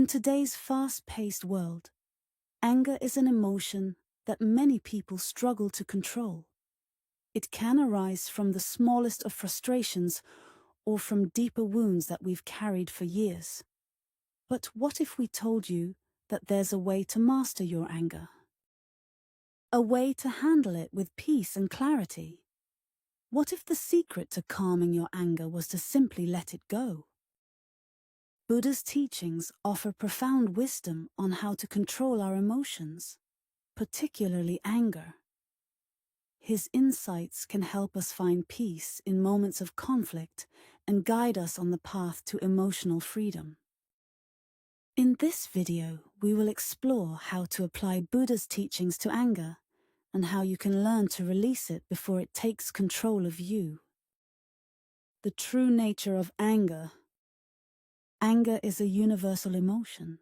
In today's fast-paced world, anger is an emotion that many people struggle to control. It can arise from the smallest of frustrations or from deeper wounds that we've carried for years. But what if we told you that there's a way to master your anger? A way to handle it with peace and clarity? What if the secret to calming your anger was to simply let it go? Buddha's teachings offer profound wisdom on how to control our emotions, particularly anger. His insights can help us find peace in moments of conflict and guide us on the path to emotional freedom. In this video, we will explore how to apply Buddha's teachings to anger and how you can learn to release it before it takes control of you. The true nature of anger. Anger is a universal emotion.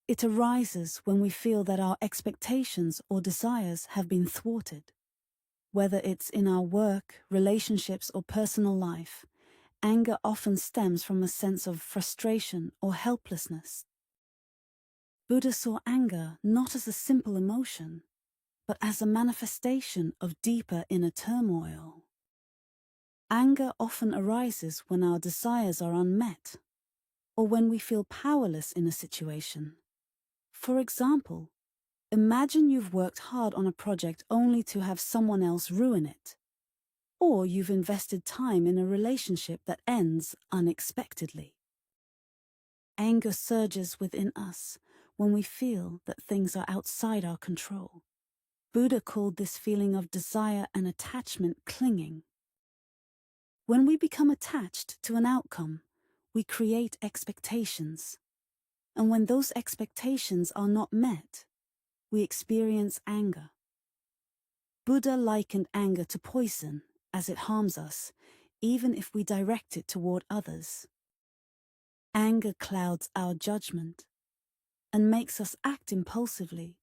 It arises when we feel that our expectations or desires have been thwarted. Whether it's in our work, relationships, or personal life, anger often stems from a sense of frustration or helplessness. Buddha saw anger not as a simple emotion, but as a manifestation of deeper inner turmoil. Anger often arises when our desires are unmet, or when we feel powerless in a situation. For example, imagine you've worked hard on a project only to have someone else ruin it. Or you've invested time in a relationship that ends unexpectedly. Anger surges within us when we feel that things are outside our control. Buddha called this feeling of desire and attachment clinging. When we become attached to an outcome, we create expectations. And when those expectations are not met, we experience anger. Buddha likened anger to poison, as it harms us, even if we direct it toward others. Anger clouds our judgment and makes us act impulsively,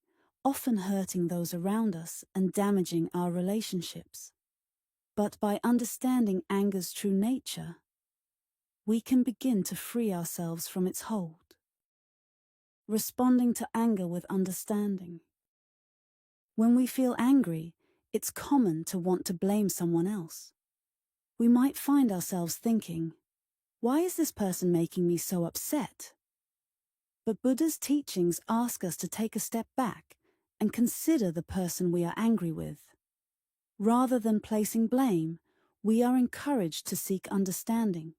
often hurting those around us and damaging our relationships. But by understanding anger's true nature, we can begin to free ourselves from its hold. Responding to anger with understanding. When we feel angry, it's common to want to blame someone else. We might find ourselves thinking, why is this person making me so upset? But Buddha's teachings ask us to take a step back and consider the person we are angry with. Rather than placing blame, we are encouraged to seek understanding.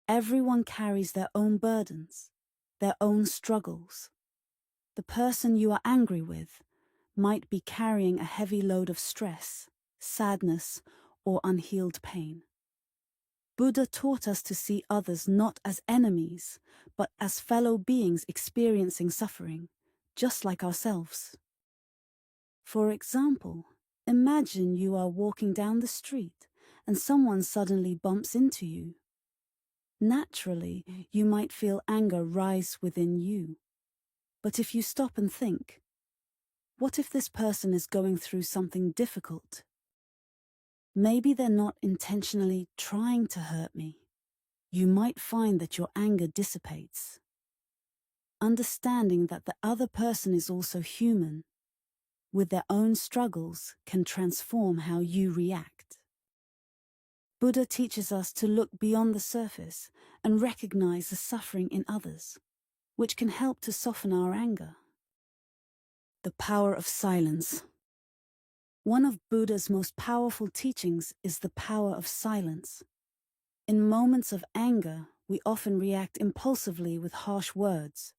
Everyone carries their own burdens, their own struggles. The person you are angry with might be carrying a heavy load of stress, sadness, or unhealed pain. Buddha taught us to see others not as enemies, but as fellow beings experiencing suffering, just like ourselves. For example, imagine you are walking down the street and someone suddenly bumps into you. Naturally, you might feel anger rise within you. But if you stop and think, what if this person is going through something difficult? Maybe they're not intentionally trying to hurt me. You might find that your anger dissipates. Understanding that the other person is also human, with their own struggles, can transform how you react. Buddha teaches us to look beyond the surface and recognize the suffering in others, which can help to soften our anger. The power of silence. One of Buddha's most powerful teachings is the power of silence. In moments of anger, we often react impulsively with harsh words.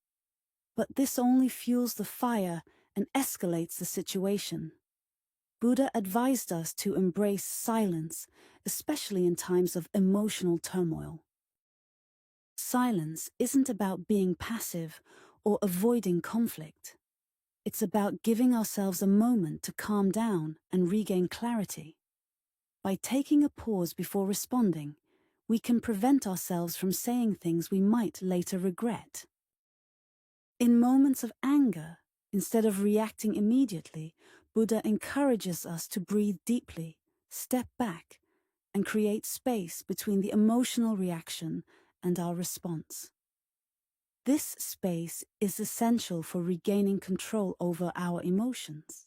But this only fuels the fire and escalates the situation. Buddha advised us to embrace silence, especially in times of emotional turmoil. Silence isn't about being passive or avoiding conflict. It's about giving ourselves a moment to calm down and regain clarity. By taking a pause before responding, we can prevent ourselves from saying things we might later regret. In moments of anger, instead of reacting immediately, Buddha encourages us to breathe deeply, step back, and create space between the emotional reaction and our response. This space is essential for regaining control over our emotions.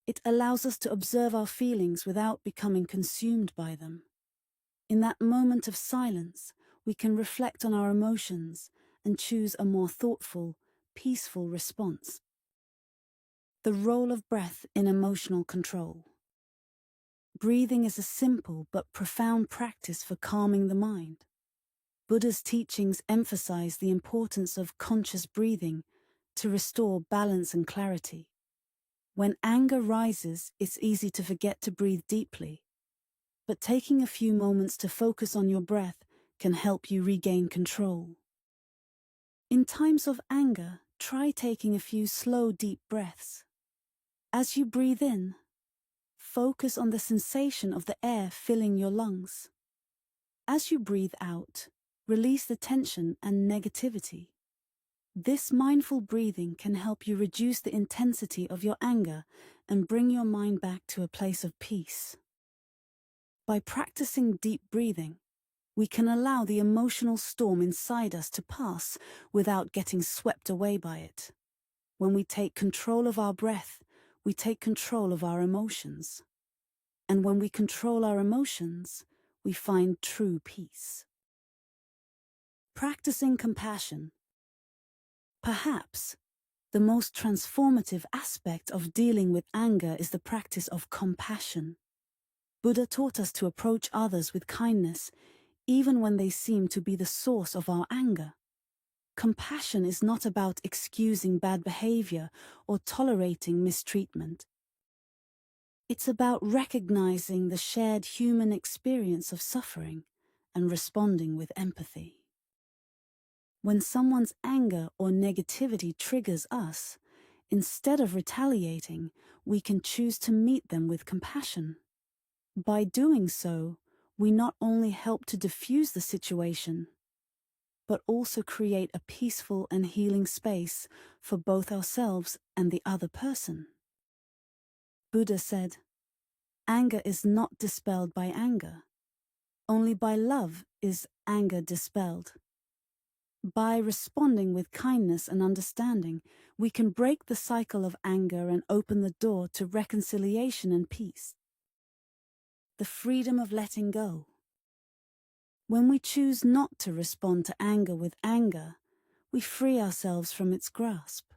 It allows us to observe our feelings without becoming consumed by them. In that moment of silence, we can reflect on our emotions and choose a more thoughtful, peaceful response. The role of breath in emotional control. Breathing is a simple but profound practice for calming the mind. Buddha's teachings emphasize the importance of conscious breathing to restore balance and clarity. When anger rises, it's easy to forget to breathe deeply. But taking a few moments to focus on your breath can help you regain control. In times of anger, try taking a few slow, deep breaths. As you breathe in, focus on the sensation of the air filling your lungs. As you breathe out, release the tension and negativity. This mindful breathing can help you reduce the intensity of your anger and bring your mind back to a place of peace. By practicing deep breathing, we can allow the emotional storm inside us to pass without getting swept away by it. When we take control of our breath, we take control of our emotions. And when we control our emotions, we find true peace. Practicing compassion. Perhaps the most transformative aspect of dealing with anger is the practice of compassion. Buddha taught us to approach others with kindness, even when they seem to be the source of our anger. Compassion is not about excusing bad behavior or tolerating mistreatment. It's about recognizing the shared human experience of suffering and responding with empathy. When someone's anger or negativity triggers us, instead of retaliating, we can choose to meet them with compassion. By doing so, we not only help to diffuse the situation, but also create a peaceful and healing space for both ourselves and the other person. Buddha said, "Anger is not dispelled by anger. Only by love is anger dispelled." By responding with kindness and understanding, we can break the cycle of anger and open the door to reconciliation and peace. The freedom of letting go. When we choose not to respond to anger with anger, we free ourselves from its grasp.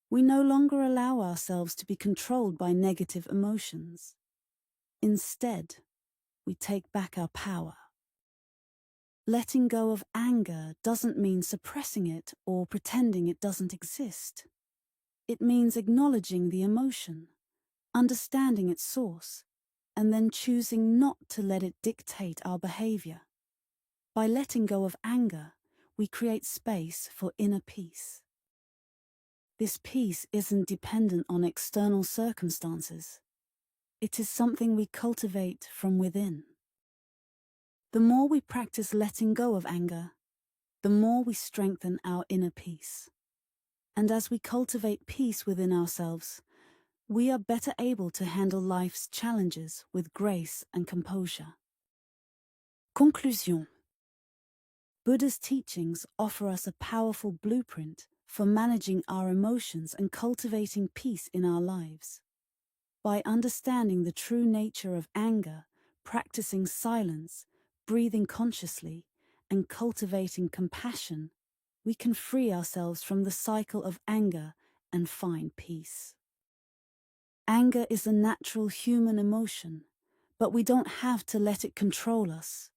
We no longer allow ourselves to be controlled by negative emotions. Instead, we take back our power. Letting go of anger doesn't mean suppressing it or pretending it doesn't exist. It means acknowledging the emotion, understanding its source, and then choosing not to let it dictate our behavior. By letting go of anger, we create space for inner peace. This peace isn't dependent on external circumstances. It is something we cultivate from within. The more we practice letting go of anger, the more we strengthen our inner peace. And as we cultivate peace within ourselves, we are better able to handle life's challenges with grace and composure. Conclusion. Buddha's teachings offer us a powerful blueprint for managing our emotions and cultivating peace in our lives. By understanding the true nature of anger, practicing silence, breathing consciously, and cultivating compassion, we can free ourselves from the cycle of anger and find peace. Anger is a natural human emotion, but we don't have to let it control us.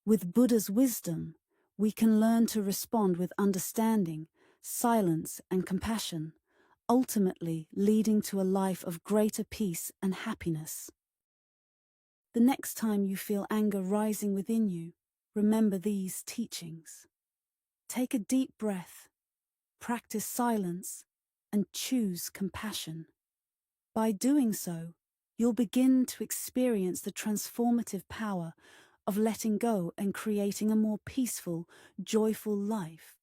With Buddha's wisdom, we can learn to respond with understanding, silence, and compassion, ultimately leading to a life of greater peace and happiness. The next time you feel anger rising within you, remember these teachings. Take a deep breath, practice silence, and choose compassion. By doing so, you'll begin to experience the transformative power of letting go and creating a more peaceful, joyful life.